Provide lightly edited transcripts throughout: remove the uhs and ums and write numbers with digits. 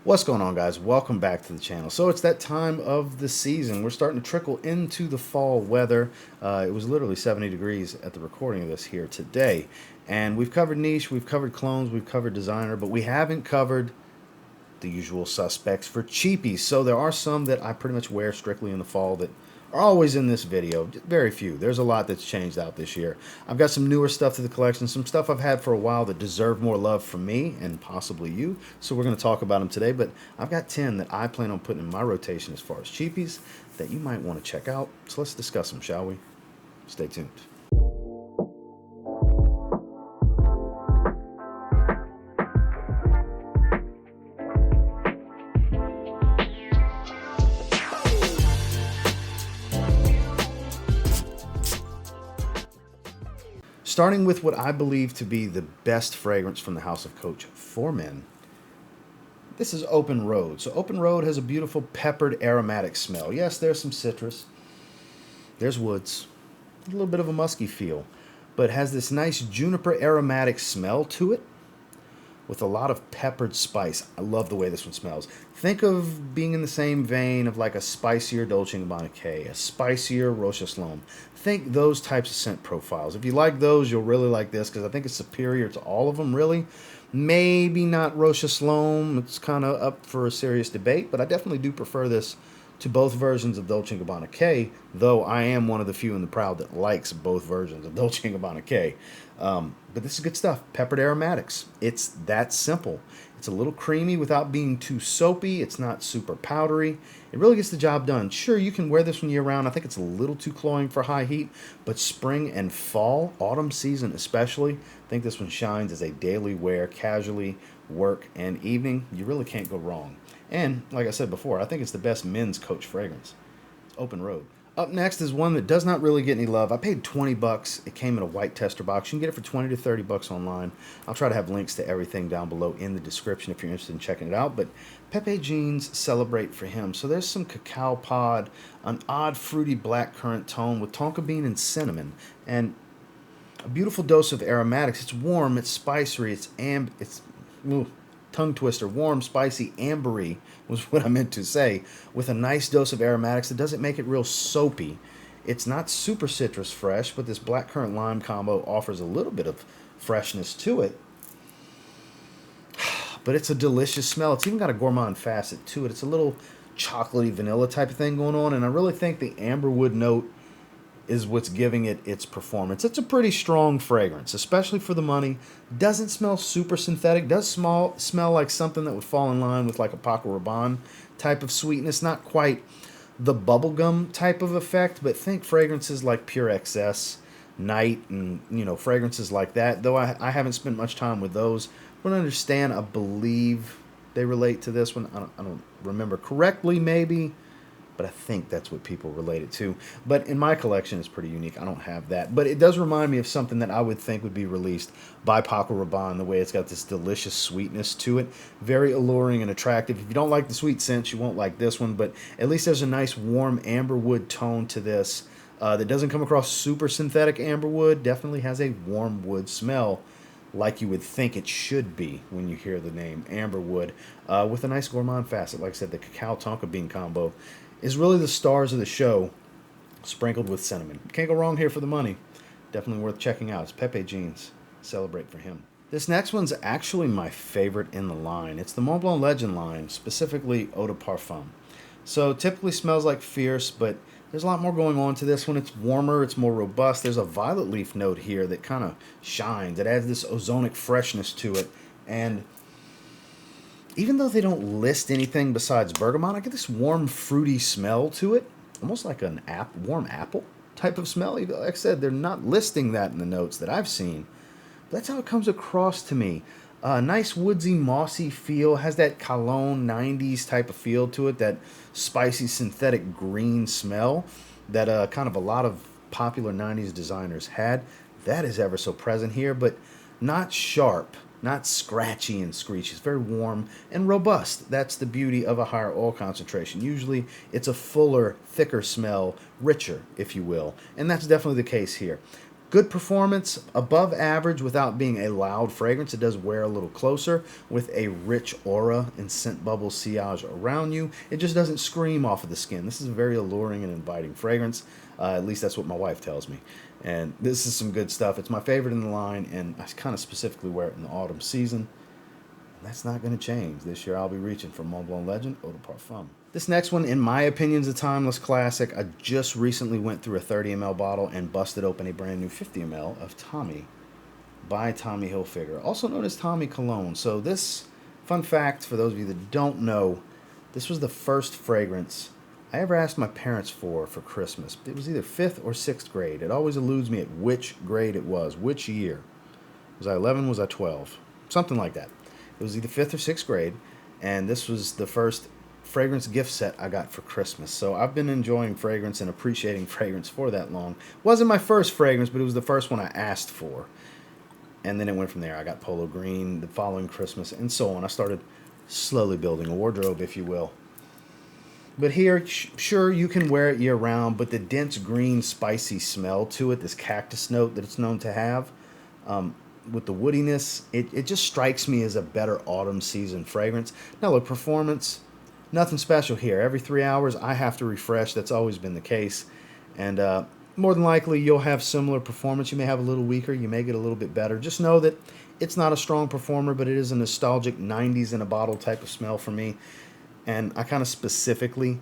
What's going on, guys? Welcome back to the channel. So it's that time of the season. We're starting to trickle into the fall weather. It was literally 70 degrees at the recording of this here today. And we've covered niche, we've covered clones, we've covered designer, but we haven't covered the usual suspects for cheapies. So there are some that I pretty much wear strictly in the fall that are always in this video. Very few. There's a lot that's changed out this year. I've got some newer stuff to the collection, some stuff I've had for a while that deserve more love from me and possibly you. So we're going to talk about them today, but I've got 10 that I plan on putting in my rotation as far as cheapies that you might want to check out. So let's discuss them, shall we? Stay tuned. Starting with what I believe to be the best fragrance from the House of Coach for men. This is Open Road. So Open Road has a beautiful peppered aromatic smell. Yes, there's some citrus. There's woods. A little bit of a musky feel. But it has this nice juniper aromatic smell to it with a lot of peppered spice. I love the way this one smells. Think of being in the same vein of like a spicier Dolce & Gabbana, a spicier Roche Sloan. Think those types of scent profiles. If you like those, you'll really like this because I think it's superior to all of them, really. Maybe not Roche Sloan. It's kind of up for a serious debate, but I definitely do prefer this to both versions of Dolce & Gabbana K, though I am one of the few in the crowd that likes both versions of Dolce & Gabbana K. But this is good stuff. Peppered aromatics. It's that simple. It's a little creamy without being too soapy. It's not super powdery. It really gets the job done. Sure, you can wear this one year-round. I think it's a little too cloying for high heat, but spring and fall, autumn season especially, I think this one shines as a daily wear, casually, work, and evening. You really can't go wrong. And, like I said before, I think it's the best men's Coach fragrance. It's Open Road. Up next is one that does not really get any love. I paid 20 bucks. It came in a white tester box. You can get it for 20 to 30 bucks online. I'll try to have links to everything down below in the description if you're interested in checking it out. But Pepe Jeans Celebrate for him. So there's some cacao pod, an odd fruity black currant tone with tonka bean and cinnamon, and a beautiful dose of aromatics. It's warm, it's spicy, it's tongue twister, warm, spicy, ambery was what I meant to say, with a nice dose of aromatics that doesn't make it real soapy. It's not super citrus fresh, but this black currant lime combo offers a little bit of freshness to it. But it's a delicious smell. It's even got a gourmand facet to it. It's a little chocolatey vanilla type of thing going on, and I really think the amberwood note is what's giving it its performance. It's a pretty strong fragrance, especially for the money. Doesn't smell super synthetic. Does smell like something that would fall in line with like a Paco Rabanne type of sweetness. Not quite the bubblegum type of effect, but think fragrances like Pure XS, Night, and fragrances like that. Though I haven't spent much time with those. But I understand, I believe they relate to this one. I don't remember correctly, maybe. But I think that's what people relate it to. But in my collection, it's pretty unique. I don't have that. But it does remind me of something that I would think would be released by Paco Rabanne, the way it's got this delicious sweetness to it. Very alluring and attractive. If you don't like the sweet scents, you won't like this one. But at least there's a nice warm amberwood tone to this that doesn't come across super synthetic amberwood. Definitely has a warm wood smell, like you would think it should be when you hear the name amberwood, with a nice gourmand facet. Like I said, the cacao tonka bean combo is really the stars of the show, sprinkled with cinnamon. Can't go wrong here for the money. Definitely worth checking out. It's Pepe Jeans. Celebrate for him. This next one's actually my favorite in the line. It's the Mont Blanc Legend line, specifically Eau de Parfum. So typically smells like Fierce, but there's a lot more going on to this one. It's warmer, it's more robust. There's a violet leaf note here that kind of shines. It adds this ozonic freshness to it. And even though they don't list anything besides bergamot, I get this warm, fruity smell to it. Almost like an warm apple type of smell. Like I said, they're not listing that in the notes that I've seen. But that's how it comes across to me. Nice woodsy, mossy feel. Has that Cologne 90s type of feel to it. That spicy, synthetic green smell that kind of a lot of popular 90s designers had. That is ever so present here, but not sharp. Not scratchy and screechy. It's very warm and robust. That's the beauty of a higher oil concentration. Usually it's a fuller, thicker smell, richer, if you will. And that's definitely the case here. Good performance, above average without being a loud fragrance. It does wear a little closer with a rich aura and scent bubble sillage around you. It just doesn't scream off of the skin. This is a very alluring and inviting fragrance. At least that's what my wife tells me. And this is some good stuff. It's my favorite in the line, and I kind of specifically wear it in the autumn season. That's not going to change. This year I'll be reaching for Mont Blanc Legend Eau de Parfum. This next one, in my opinion, is a timeless classic. I just recently went through a 30 ml bottle and busted open a brand new 50 ml of Tommy by Tommy Hilfiger, also known as Tommy Cologne. So this, fun fact for those of you that don't know, this was the first fragrance I ever asked my parents for Christmas. It was either 5th or 6th grade. It always eludes me at which grade it was, which year. Was I 11? Was I 12? Something like that. It was either 5th or 6th grade, and this was the first fragrance gift set I got for Christmas. So I've been enjoying fragrance and appreciating fragrance for that long. Wasn't my first fragrance, but it was the first one I asked for. And then it went from there. I got Polo Green the following Christmas, and so on. I started slowly building a wardrobe, if you will. But here, sure, you can wear it year-round, but the dense green, spicy smell to it, this cactus note that it's known to have, with the woodiness, it just strikes me as a better autumn season fragrance. Now, look, performance, nothing special here. Every 3 hours, I have to refresh. That's always been the case. And more than likely, you'll have similar performance. You may have a little weaker. You may get a little bit better. Just know that it's not a strong performer, but it is a nostalgic 90s in a bottle type of smell for me. And I kind of specifically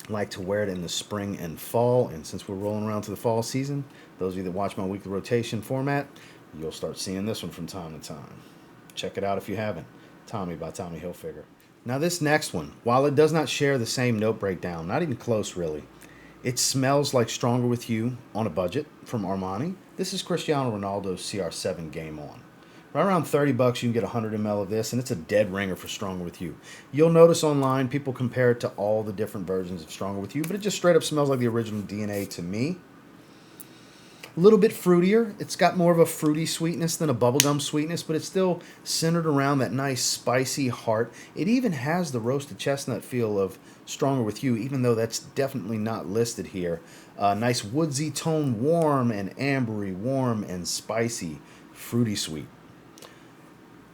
like to wear it in the spring and fall. And since we're rolling around to the fall season, those of you that watch my weekly rotation format, you'll start seeing this one from time to time. Check it out if you haven't. Tommy by Tommy Hilfiger. Now this next one, while it does not share the same note breakdown, not even close really, it smells like Stronger With You on a budget from Armani. This is Cristiano Ronaldo's CR7 Game On. Right around 30 bucks, you can get 100 ml of this, and it's a dead ringer for Stronger With You. You'll notice online people compare it to all the different versions of Stronger With You, but it just straight up smells like the original DNA to me. A little bit fruitier. It's got more of a fruity sweetness than a bubblegum sweetness, but it's still centered around that nice spicy heart. It even has the roasted chestnut feel of Stronger With You, even though that's definitely not listed here. Nice woodsy tone, warm and ambery, warm and spicy, fruity sweet.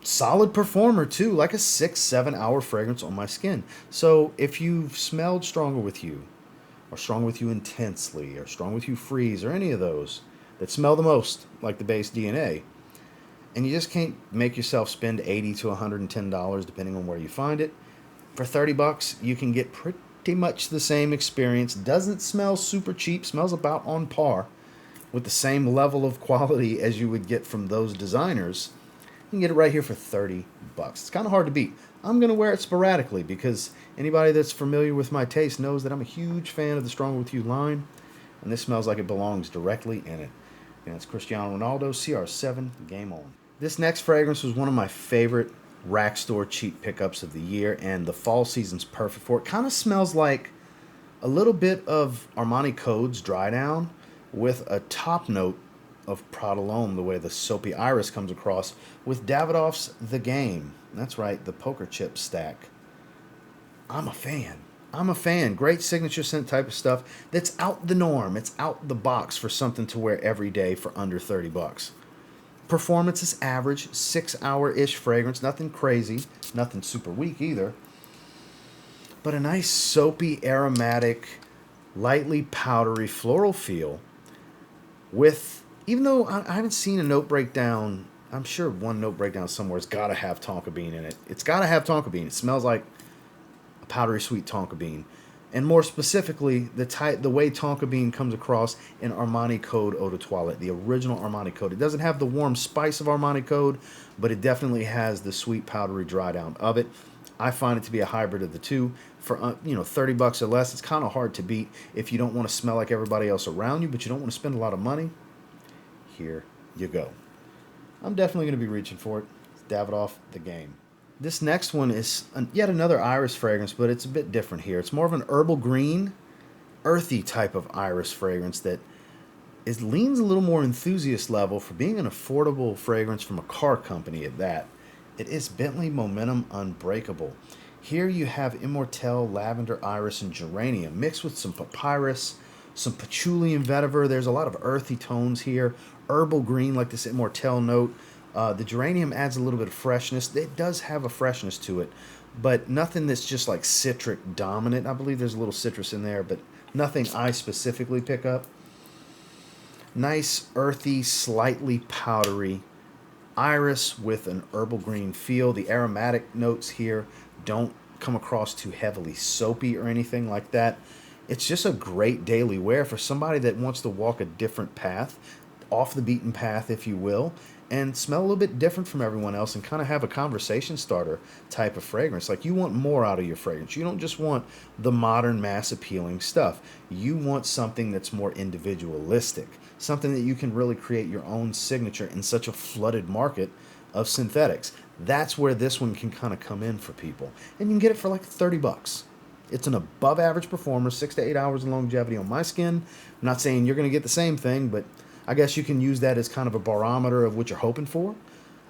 Solid performer too, like a 6-7 hour fragrance on my skin. So if you've smelled Stronger With You, or Stronger With You Intensely, or Stronger With You Freeze, or any of those that smell the most like the base DNA, and you just can't make yourself spend $80 to $110 depending on where you find it, for 30 bucks you can get pretty much the same experience. Doesn't smell super cheap, smells about on par with the same level of quality as you would get from those designers. You can get it right here for 30 bucks. It's kind of hard to beat. I'm going to wear it sporadically because anybody that's familiar with my taste knows that I'm a huge fan of the Stronger With You line, and this smells like it belongs directly in it. And it's Cristiano Ronaldo CR7 Game On. This next fragrance was one of my favorite rack store cheap pickups of the year, and the fall season's perfect for it. Kind of smells like a little bit of Armani Code's Dry Down with a top note of Prada L'Homme, the way the Soapy Iris comes across, with Davidoff's The Game. That's right, the poker chip stack. I'm a fan. Great signature scent type of stuff that's out the norm. It's out the box for something to wear every day for under 30 bucks. Performance is average, 6 hour-ish fragrance, nothing crazy, nothing super weak either. But a nice soapy, aromatic, lightly powdery floral feel with, even though I haven't seen a note breakdown, I'm sure one note breakdown somewhere's got to have tonka bean in it. It's got to have tonka bean. It smells like a powdery sweet tonka bean. And more specifically, the way tonka bean comes across in Armani Code Eau de Toilette, the original Armani Code. It doesn't have the warm spice of Armani Code, but it definitely has the sweet powdery dry down of it. I find it to be a hybrid of the two. For 30 bucks or less, it's kind of hard to beat if you don't want to smell like everybody else around you, but you don't want to spend a lot of money. Here you go. I'm definitely going to be reaching for it. It's Davidoff The Game. This next one is yet another iris fragrance, but it's a bit different here. It's more of an herbal green, earthy type of iris fragrance that leans a little more enthusiast level for being an affordable fragrance from a car company at that. It is Bentley Momentum Unbreakable. Here you have Immortelle, lavender, iris, and geranium mixed with some papyrus, some patchouli and vetiver. There's a lot of earthy tones here. Herbal green, like this immortelle note. The geranium adds a little bit of freshness. It does have a freshness to it, but nothing that's just like citric dominant. I believe there's a little citrus in there, but nothing I specifically pick up. Nice, earthy, slightly powdery iris with an herbal green feel. The aromatic notes here don't come across too heavily soapy or anything like that. It's just a great daily wear for somebody that wants to walk a different path, off the beaten path, if you will, and smell a little bit different from everyone else and kind of have a conversation starter type of fragrance. Like, you want more out of your fragrance. You don't just want the modern mass appealing stuff. You want something that's more individualistic, something that you can really create your own signature in such a flooded market of synthetics. That's where this one can kind of come in for people. And you can get it for like 30 bucks. It's an above average performer, 6 to 8 hours of longevity on my skin. I'm not saying you're going to get the same thing, but I guess you can use that as kind of a barometer of what you're hoping for.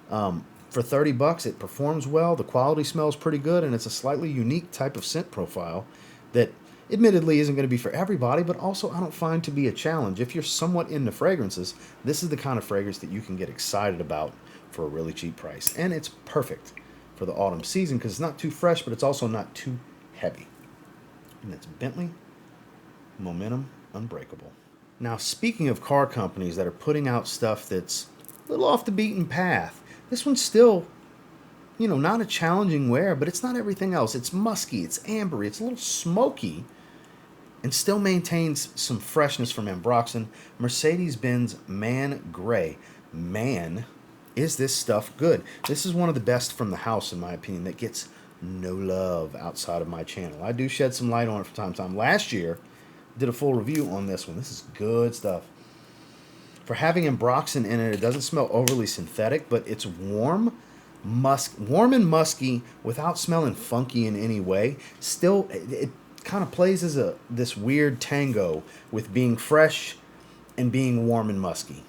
For 30 bucks, it performs well. The quality smells pretty good, and it's a slightly unique type of scent profile that admittedly isn't going to be for everybody, but also I don't find to be a challenge. If you're somewhat into fragrances, this is the kind of fragrance that you can get excited about for a really cheap price. And it's perfect for the autumn season because it's not too fresh, but it's also not too heavy. And that's Bentley Momentum Unbreakable. Now, speaking of car companies that are putting out stuff that's a little off the beaten path, this one's still, not a challenging wear, but it's not everything else. It's musky, it's ambery, it's a little smoky, and still maintains some freshness from Ambroxan. Mercedes-Benz Man Grey. Man, is this stuff good? This is one of the best from the house, in my opinion, that gets no love outside of my channel. I do shed some light on it from time to time. Last year, did a full review on this one. This is good stuff. For having Ambroxan in it, it doesn't smell overly synthetic, but it's warm and musky without smelling funky in any way. Still, it kind of plays as this weird tango with being fresh and being warm and musky,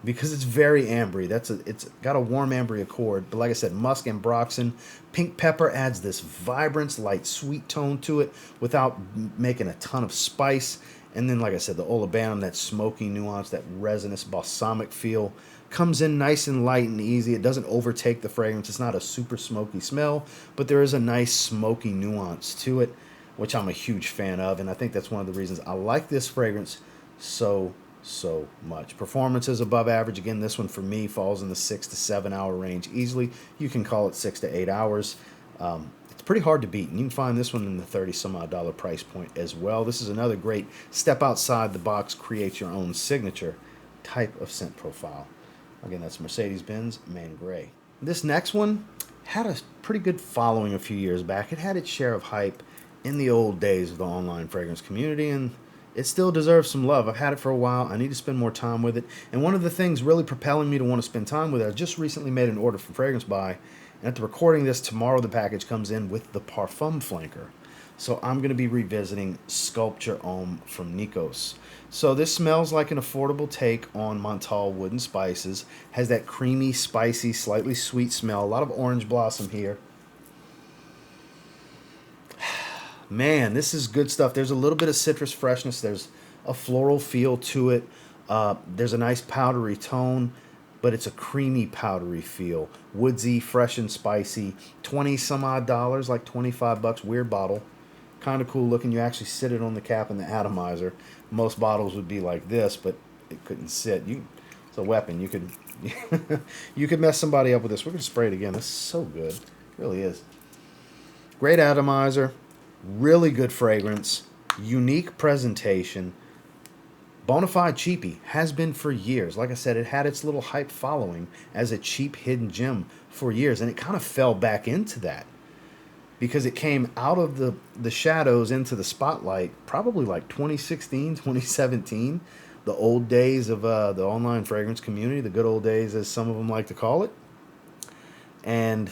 because it's very ambery. It's got a warm ambery accord, but like I said, musk, Ambroxan. Pink pepper adds this vibrance, light, sweet tone to it without making a ton of spice. And then, like I said, the olibanum, that smoky nuance, that resinous balsamic feel, comes in nice and light and easy. It doesn't overtake the fragrance. It's not a super smoky smell, but there is a nice smoky nuance to it, which I'm a huge fan of. And I think that's one of the reasons I like this fragrance so much. Performance is above average. Again, this one for me falls in the 6 to 7 hour range easily. You can call it 6 to 8 hours. It's pretty hard to beat, and you can find this one in the $30 some odd price point as well. This is another great step outside the box, create your own signature type of scent profile. Again, that's Mercedes-Benz Man Grey. This next one had a pretty good following a few years back. It had its share of hype in the old days of the online fragrance community, and it still deserves some love. I've had it for a while. I need to spend more time with it. And one of the things really propelling me to want to spend time with it, I just recently made an order from Fragrance Buy. And at the recording this, tomorrow the package comes in with the Parfum Flanker. So I'm going to be revisiting Sculpture Ohm from Nicos. So this smells like an affordable take on Montal Wood and Spices. Has that creamy, spicy, slightly sweet smell. A lot of orange blossom here. Man, this is good stuff. There's a little bit of citrus freshness. There's a floral feel to it. There's a nice powdery tone, but it's a creamy powdery feel. Woodsy, fresh and spicy. 20 some odd dollars, like 25 bucks. Weird bottle. Kind of cool looking. You actually sit it on the cap and the atomizer. Most bottles would be like this, but it couldn't sit. It's a weapon. You could you could mess somebody up with this. We're going to spray it again. This is so good. It really is. Great atomizer. Really good fragrance, unique presentation, bona fide cheapie, has been for years. Like I said, it had its little hype following as a cheap hidden gem for years, and it kind of fell back into that because it came out of the shadows into the spotlight probably like 2016, 2017, the old days of the online fragrance community, the good old days as some of them like to call it. And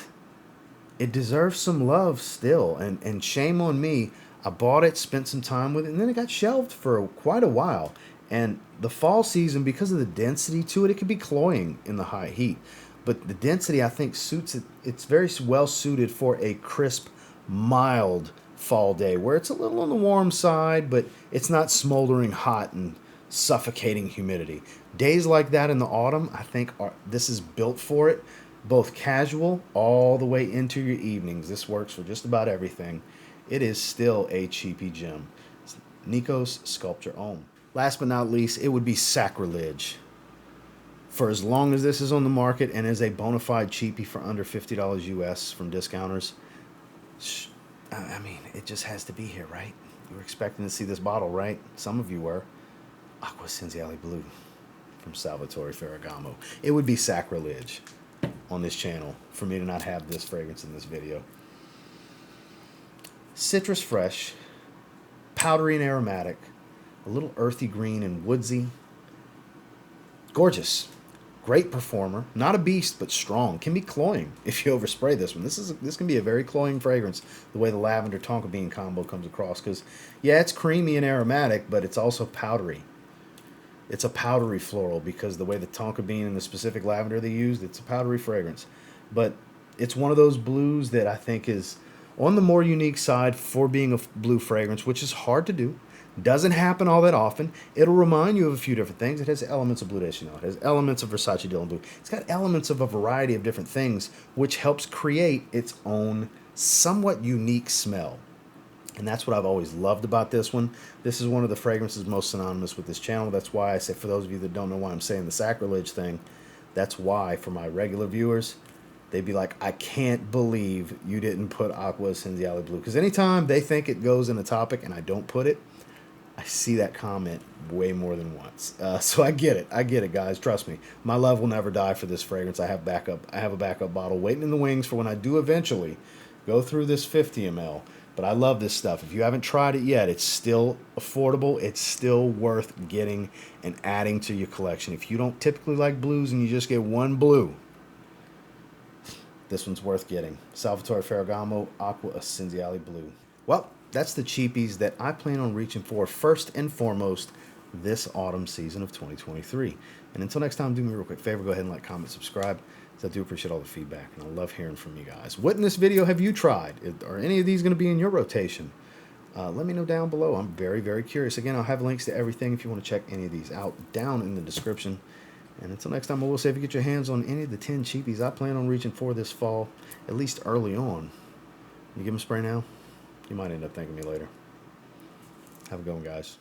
it deserves some love still, and shame on me. I bought it, spent some time with it, and then it got shelved for quite a while. And the fall season, because of the density to it, it can be cloying in the high heat. But the density, I think, suits it. It's very well suited for a crisp, mild fall day where it's a little on the warm side, but it's not smoldering hot and suffocating humidity. Days like that in the autumn, I think this is built for it. Both casual all the way into your evenings. This works for just about everything. It is still a cheapy gem. It's Nicos Sculpture Ohm. Last but not least, it would be sacrilege for as long as this is on the market and is a bona fide cheapie for under $50 US from discounters. I mean, it just has to be here, right? You were expecting to see this bottle, right? Some of you were. Acqua Essenziale Blue from Salvatore Ferragamo. It would be sacrilege on this channel for me to not have this fragrance in this video. Citrus fresh, powdery and aromatic, a little earthy green and woodsy. Gorgeous. Great performer. Not a beast, but strong. Can be cloying if you overspray this one. This can be a very cloying fragrance, the way the lavender tonka bean combo comes across. Because, yeah, it's creamy and aromatic, but it's also powdery. It's a powdery floral because the way the tonka bean and the specific lavender they used, it's a powdery fragrance. But it's one of those blues that I think is on the more unique side for being a blue fragrance, which is hard to do. Doesn't happen all that often. It'll remind you of a few different things. It has elements of Bleu de Chanel. It has elements of Versace Dylan Blue. It's got elements of a variety of different things, which helps create its own somewhat unique smell. And that's what I've always loved about this one. This is one of the fragrances most synonymous with this channel. That's why I say, for those of you that don't know why I'm saying the sacrilege thing, that's why for my regular viewers, they'd be like, I can't believe you didn't put Acqua Essenziale Blue. Because anytime they think it goes in a topic and I don't put it, I see that comment way more than once. So I get it, guys. Trust me. My love will never die for this fragrance. I have a backup bottle waiting in the wings for when I do eventually go through this 50 ml. But I love this stuff. If you haven't tried it yet, it's still affordable. It's still worth getting and adding to your collection. If you don't typically like blues and you just get one blue, this one's worth getting. Salvatore Ferragamo Acqua Essenziale Blue. Well, that's the cheapies that I plan on reaching for first and foremost this autumn season of 2023. And until next time, do me a real quick favor. Go ahead and like, comment, subscribe. I do appreciate all the feedback, and I love hearing from you guys. What in this video have you tried? Are any of these going to be in your rotation? Let me know down below. I'm very, very curious. Again, I'll have links to everything if you want to check any of these out down in the description. And until next time, I will say if you get your hands on any of the 10 cheapies I plan on reaching for this fall, at least early on, you give them a spray now, you might end up thanking me later. Have a good one, guys.